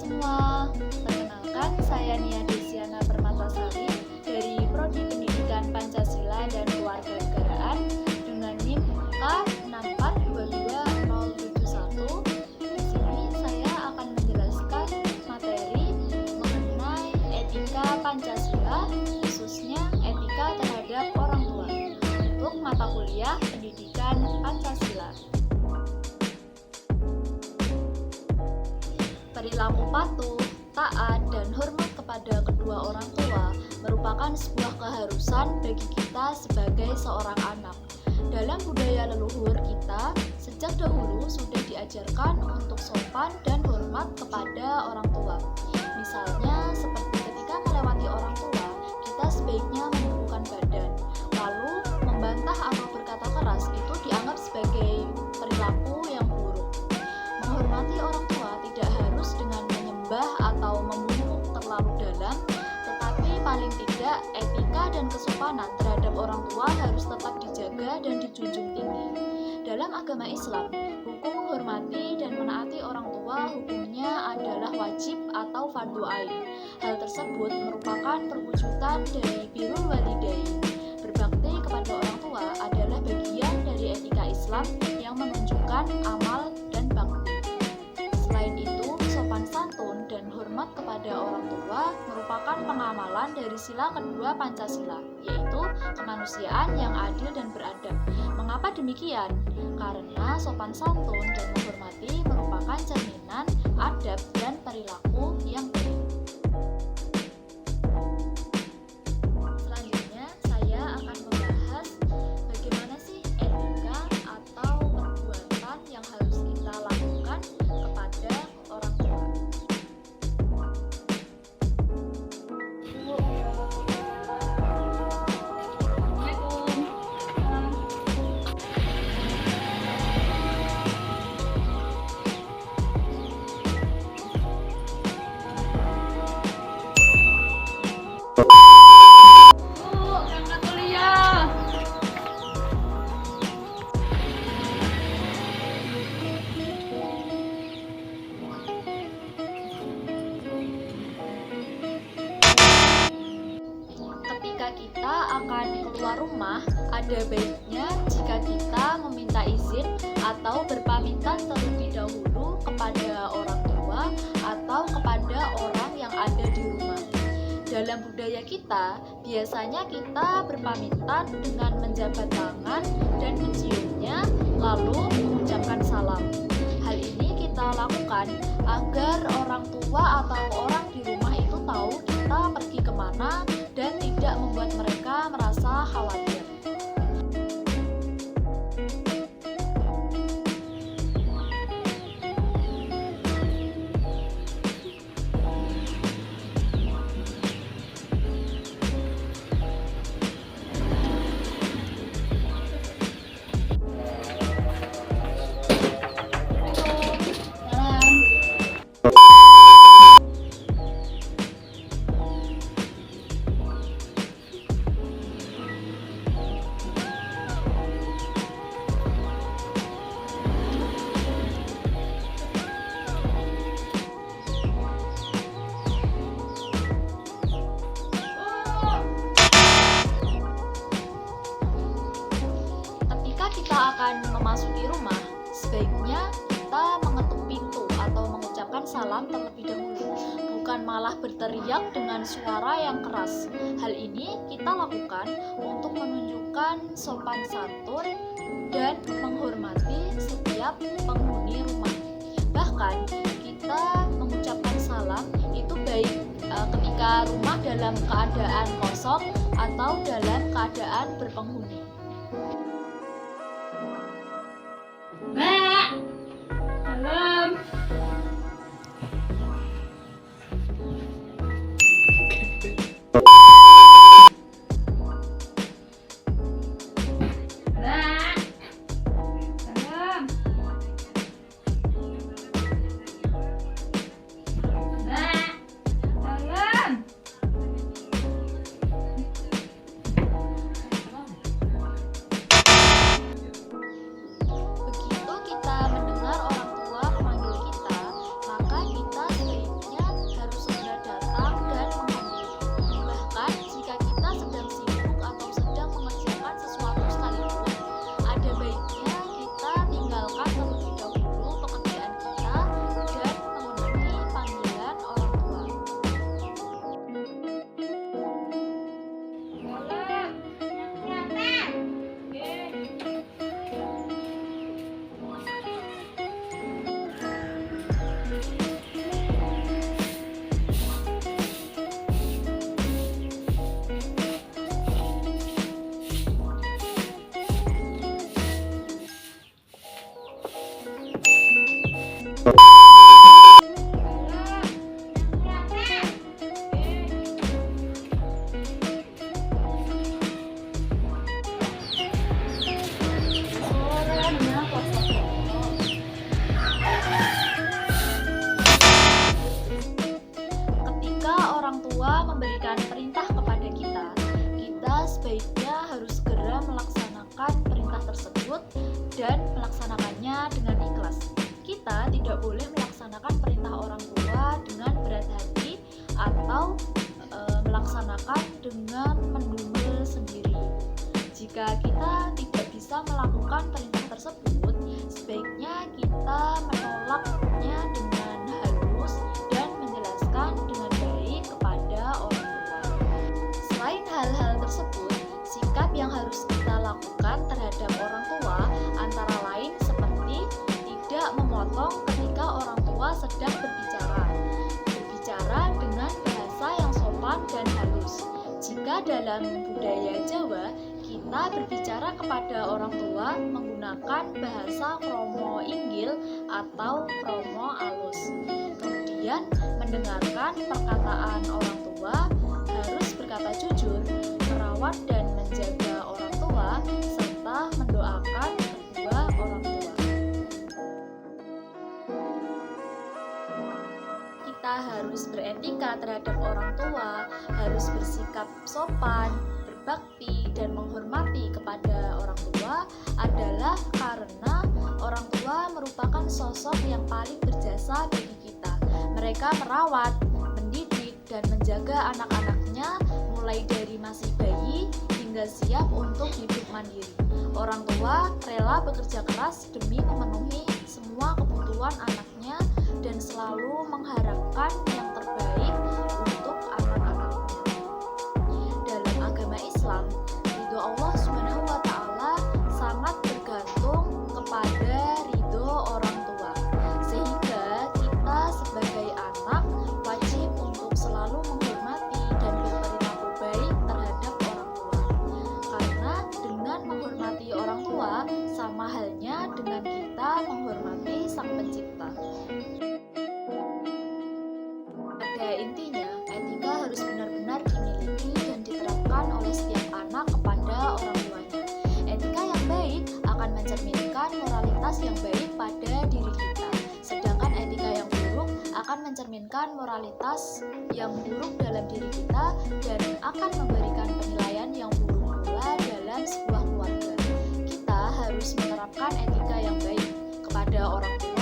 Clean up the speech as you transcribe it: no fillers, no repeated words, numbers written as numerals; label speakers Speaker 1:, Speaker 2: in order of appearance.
Speaker 1: semua, perkenalkan saya Nia Desiana Permatasari dari Prodi Pendidikan Pancasila dan Kewarganegaraan dengan NIM K6422071. Di sini saya akan menjelaskan materi mengenai etika Pancasila, khususnya etika terhadap orang tua untuk mata kuliah Pendidikan Pancasila. Perilaku patuh, taat, dan hormat kepada kedua orang tua merupakan sebuah keharusan bagi kita sebagai seorang anak. Dalam budaya leluhur kita, sejak dahulu sudah diajarkan untuk sopan dan hormat kepada orang tua. Misalnya, seperti ketika melewati orang tua, kita sebaiknya menundukkan badan. Lalu, membantah atau berkata keras itu dianggap sebagai perilaku yang buruk. Menghormati orang tua tidak harus dengan menyembah atau membungkuk terlalu dalam, tetapi paling tidak etika dan kesopanan terhadap orang tua harus tetap dijaga dan dijunjung tinggi. Dalam agama Islam, hukum menghormati dan menaati orang tua hukumnya adalah wajib atau fardhu ain. Hal tersebut merupakan perwujudan dari birrul walidain. Berbakti kepada orang tua adalah bagian dari etika Islam yang menunjukkan amal dan bakti. Selain itu, sopan santun dan hormat kepada orang tua merupakan pengamalan dari sila kedua Pancasila, yaitu kemanusiaan yang adil dan beradab. Mengapa demikian? Karena sopan santun dan menghormati merupakan cerminan adab dan perilaku yang baik. Selanjutnya, saya akan membahas bagaimana sih etika atau perbuatan yang harus kita lakukan kepada orang tua. Ketika kita akan keluar rumah, ada baiknya jika kita meminta izin atau berpamitan terlebih dahulu kepada orang tua atau kepada orang yang ada di rumah. Dalam budaya kita, biasanya kita berpamitan dengan menjabat tangan dan menciumnya, lalu mengucapkan salam. Hal ini kita lakukan agar orang tua atau orang di rumah itu tahu kita pergi kemana dan tidak membuat mereka merasa khawatir. Kita akan memasuki rumah, sebaiknya kita mengetuk pintu atau mengucapkan salam terlebih dahulu, bukan malah berteriak dengan suara yang keras. Hal ini kita lakukan untuk menunjukkan sopan santun dan menghormati setiap penghuni rumah. Bahkan kita mengucapkan salam itu baik ketika rumah dalam keadaan kosong atau dalam keadaan berpenghuni.
Speaker 2: Mbak, salam. Mbak, salam. Mbak, salam.
Speaker 1: Begitu kita mendengar orang tua memanggil kita, maka kita sebaiknya dengan mendumel sendiri. Jika kita tidak bisa melakukan perintah tersebut, sebaiknya kita menolaknya dengan halus dan menjelaskan dengan baik kepada orang tua. Selain hal-hal tersebut, sikap yang harus kita lakukan terhadap orang tua antara lain seperti tidak memotong ketika orang tua sedang berbicara dengan bahasa yang sopan dan halus. Jika dalam budaya Jawa, kita berbicara kepada orang tua menggunakan bahasa kromo inggil atau kromo alus. Kemudian, mendengarkan perkataan orang tua, harus berkata jujur, merawat dan menjaga orang tua, serta mendoakan kedua orang tua. Kita harus beretika terhadap orang tua, harus bersikap sopan, berbakti, dan menghormati kepada orang tua adalah karena orang tua merupakan sosok yang paling berjasa bagi kita. Mereka merawat, mendidik, dan menjaga anak-anaknya mulai dari masih bayi hingga siap untuk hidup mandiri. Orang tua rela bekerja keras demi memenuhi semua kebutuhan anaknya dan selalu mengharapkan yang terbaik untuk anak-anaknya. Dalam agama Islam, ridho Allah Subhanahu wa Ta'ala sangat bergantung kepada ridho orang tua, sehingga kita sebagai anak wajib untuk selalu menghormati dan berperilaku baik terhadap orang tua, karena dengan menghormati orang tua sama halnya dengan kita menghormati Sang Pencipta. Pada intinya, etika harus benar-benar dimiliki dan diterapkan oleh setiap anak kepada orang tuanya. Etika yang baik akan mencerminkan moralitas yang baik pada diri kita, sedangkan etika yang buruk akan mencerminkan moralitas yang buruk dalam diri kita dan akan memberikan penilaian yang buruk pula dalam sebuah keluarga. Kita harus menerapkan etika yang baik kepada orang tua